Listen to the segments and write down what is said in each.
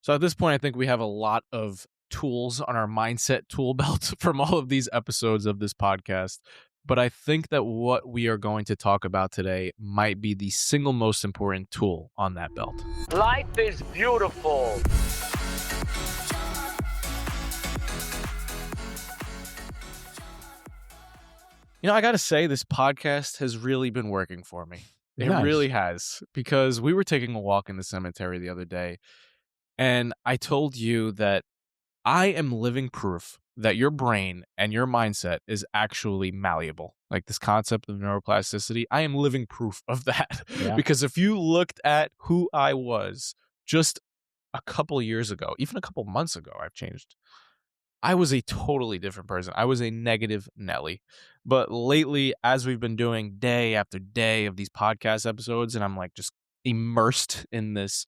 So at this point, I think we have a lot of tools on our mindset tool belt from all of these episodes of this podcast. But I think that what we are going to talk about today might be the single most important tool on that belt. Life is beautiful. I got to say, this podcast has really been working for me. It Nice. really has, because we were taking a walk in the cemetery the other day, and I told you that I am living proof that your brain and your mindset is actually malleable. Like this concept of neuroplasticity, I am living proof of that. Yeah. Because if you looked at who I was just a couple years ago, even a couple months ago, I've changed. I was a totally different person. I was a negative Nelly. But lately, as we've been doing day after day of these podcast episodes, and I'm like just immersed in this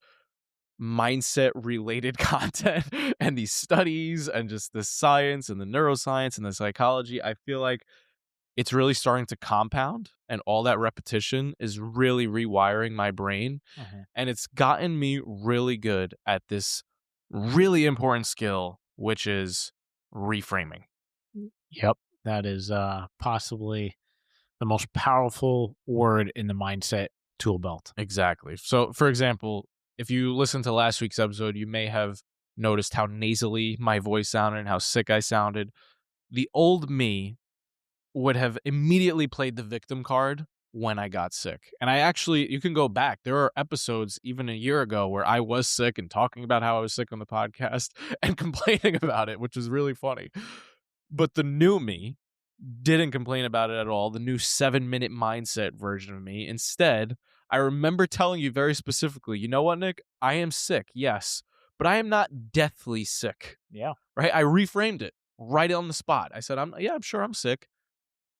mindset related content and these studies and just the science and the neuroscience and the psychology, I feel like it's really starting to compound, and all that repetition is really rewiring my brain. And it's gotten me really good at this really important skill, which is reframing. Yep. That is possibly the most powerful word in the mindset tool belt. Exactly. So, for example, if you listen to last week's episode, you may have noticed how nasally my voice sounded and how sick I sounded. The old me would have immediately played the victim card when I got sick. And you can go back. There are episodes even a year ago where I was sick and talking about how I was sick on the podcast and complaining about it, which is really funny. But the new me didn't complain about it at all. The new 7-minute mindset version of me. Instead, I remember telling you very specifically, you know what, Nick? I am sick, yes, but I am not deathly sick. Yeah. Right? I reframed it right on the spot. I said, I'm sure I'm sick,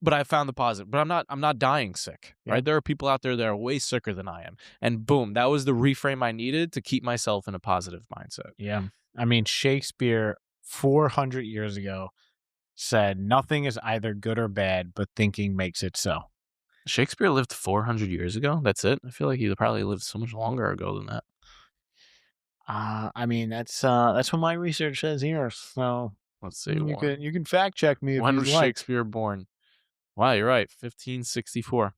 but I found the positive. But I'm not dying sick. Yeah. Right? There are people out there that are way sicker than I am. And boom, that was the reframe I needed to keep myself in a positive mindset. Yeah. I mean, Shakespeare 400 years ago said nothing is either good or bad, but thinking makes it so. Shakespeare lived 400 years ago? That's it? I feel like he probably lived so much longer ago than that. I mean, that's what my research says here. So Let's see. you can fact check me if When you was like. Shakespeare born? Wow, you're right. 1564.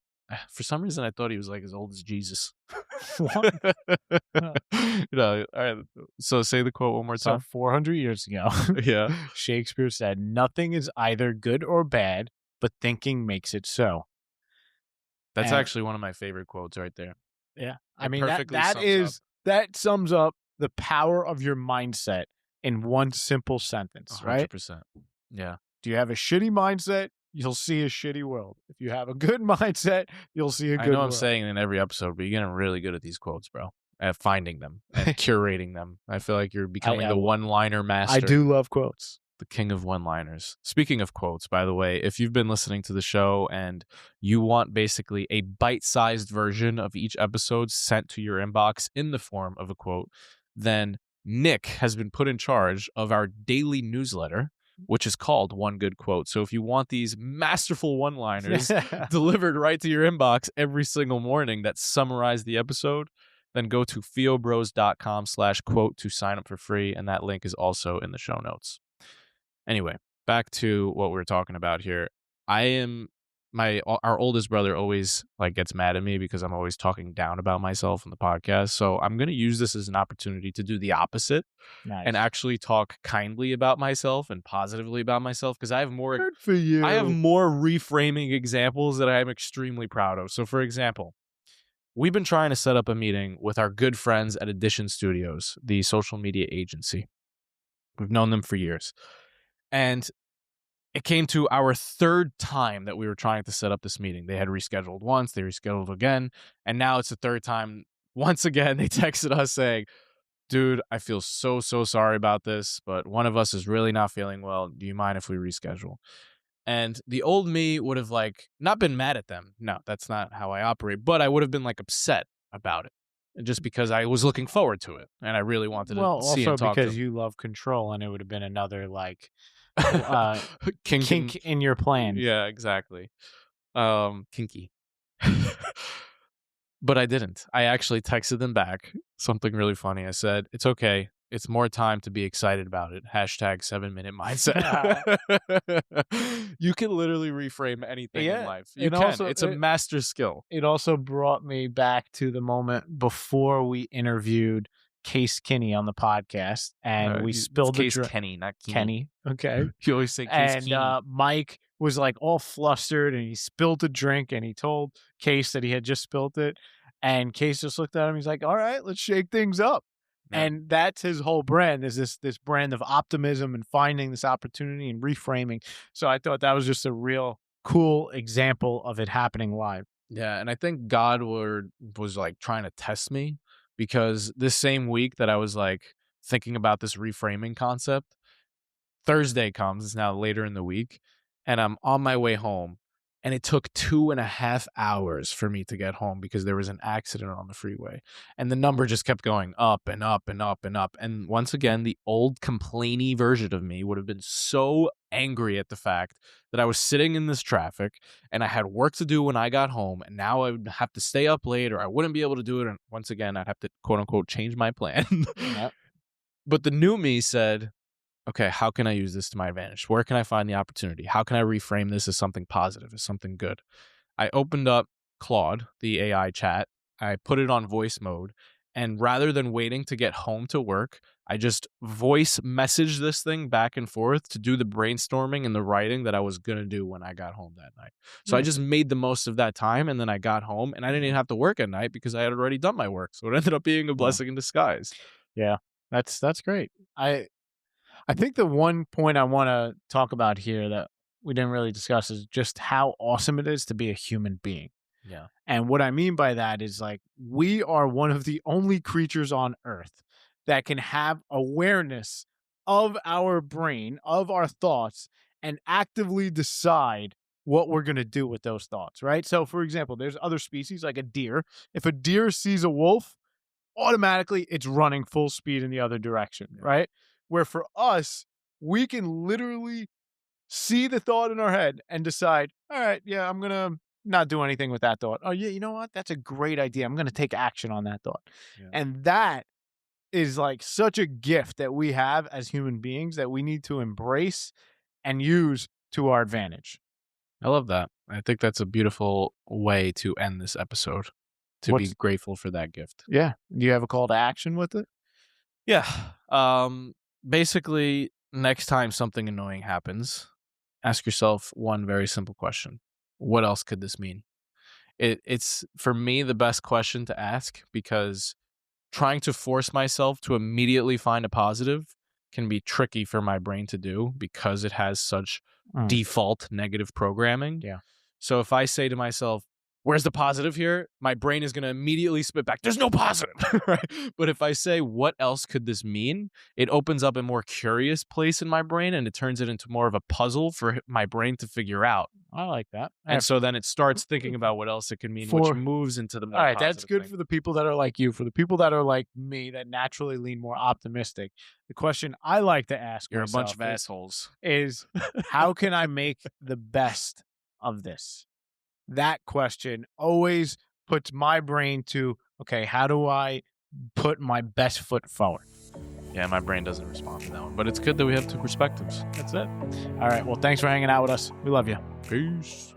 For some reason, I thought he was like as old as Jesus. What? All right. So say the quote one more So time. 400 years ago, Yeah. Shakespeare said, "Nothing is either good or bad, but thinking makes it so." That's And- actually one of my favorite quotes right there. Yeah, It I mean perfectly that sums up the power of your mindset in one simple sentence, right? 100%. Yeah. Do you have a shitty mindset? You'll see a shitty world. If you have a good mindset, you'll see a good I know world. I'm saying it in every episode, but you're getting really good at these quotes, bro. At finding them and curating them. I feel like you're becoming the one-liner master. I do love quotes. The king of one-liners. Speaking of quotes, by the way, if you've been listening to the show and you want basically a bite-sized version of each episode sent to your inbox in the form of a quote, then Nick has been put in charge of our daily newsletter, which is called One Good Quote. So if you want these masterful one-liners delivered right to your inbox every single morning that summarize the episode, then go to fiobros.com/quote to sign up for free, and that link is also in the show notes. Anyway, back to what we're talking about here. Our oldest brother always gets mad at me because I'm always talking down about myself in the podcast. So I'm going to use this as an opportunity to do the opposite. Nice. And actually talk kindly about myself and positively about myself, because I have more Good for you. I have more reframing examples that I am extremely proud of. So for example, we've been trying to set up a meeting with our good friends at Edition Studios, the social media agency. We've known them for years. And it came to our third time that we were trying to set up this meeting. They had rescheduled once, they rescheduled again, and now it's the third time. Once again, they texted us saying, dude, I feel so sorry about this, but one of us is really not feeling well. Do you mind if we reschedule? And the old me would have not been mad at them. No, that's not how I operate. But I would have been upset about it, just because I was looking forward to it and I really wanted to see and talk to because them. you love control, and it would have been another Kink in your plan. Yeah, exactly. Kinky. But I didn't. I actually texted them back something really funny. I said, it's okay. It's more time to be excited about it. Hashtag 7-minute mindset. You can literally reframe anything in Yeah, life. You and can. also It's a master skill. it also brought me back to the moment before we interviewed Case Kinney on the podcast, and we It's spilled the Case drink. Kenny, not Keeney. Kenny, okay. You always say Case And Keeney. Mike was like all flustered, and he spilled a drink, and he told Case that he had just spilled it, and Case just looked at him. He's like, "All right, let's shake things up." Yeah. And that's his whole brand, is this brand of optimism and finding this opportunity and reframing. So I thought that was just a real cool example of it happening live. Yeah, and I think God was like trying to test me, because this same week that I was like thinking about this reframing concept, Thursday comes, it's now later in the week, and I'm on my way home, and it took 2.5 hours for me to get home because there was an accident on the freeway, and the number just kept going up and up and up and up. And once again, the old complainy version of me would have been so angry at the fact that I was sitting in this traffic and I had work to do when I got home, and now I would have to stay up late, or I wouldn't be able to do it, and once again, I'd have to quote unquote change my plan. Yep. But the new me said, okay, how can I use this to my advantage? Where can I find the opportunity? How can I reframe this as something positive, as something good? I opened up Claude, the AI chat. I put it on voice mode. And rather than waiting to get home to work, I just voice messaged this thing back and forth to do the brainstorming and the writing that I was going to do when I got home that night. So I Nice. just made the most of that time. And then I got home and I didn't even have to work at night because I had already done my work. So it ended up being a blessing in disguise. Yeah, that's great. I think the one point I want to talk about here that we didn't really discuss is just how awesome it is to be a human being. Yeah. And what I mean by that is, like, we are one of the only creatures on earth that can have awareness of our brain, of our thoughts, and actively decide what we're going to do with those thoughts, right? So, for example, there's other species like a deer. If a deer sees a wolf, automatically it's running full speed in the other direction, Yeah. right? Where for us, we can literally see the thought in our head and decide, all right, yeah, I'm going to not do anything with that thought. Oh, yeah, you know what? That's a great idea. I'm going to take action on that thought. Yeah. And that is like such a gift that we have as human beings that we need to embrace and use to our advantage. I love that. I think that's a beautiful way to end this episode, to be What's- grateful for that gift. Yeah. Do you have a call to action with it? Yeah. Basically, next time something annoying happens, ask yourself one very simple question. What else could this mean? It's for me the best question to ask, because trying to force myself to immediately find a positive can be tricky for my brain to do because it has such default negative programming. Yeah. So if I say to myself, where's the positive here? My brain is going to immediately spit back, there's no positive, right? But if I say, what else could this mean? It opens up a more curious place in my brain, and it turns it into more of a puzzle for my brain to figure out. I like that. And so then it starts thinking about what else it can mean, which moves into the more all right, that's positive good thing. for the people that are like you. For the people that are like me, that naturally lean more optimistic, the question I like to ask You're a bunch myself of assholes. is how can I make the best of this? That question always puts my brain to, okay, how do I put my best foot forward? Yeah, my brain doesn't respond to that one, but it's good that we have two perspectives. That's it. All right. Well, thanks for hanging out with us. We love you. Peace.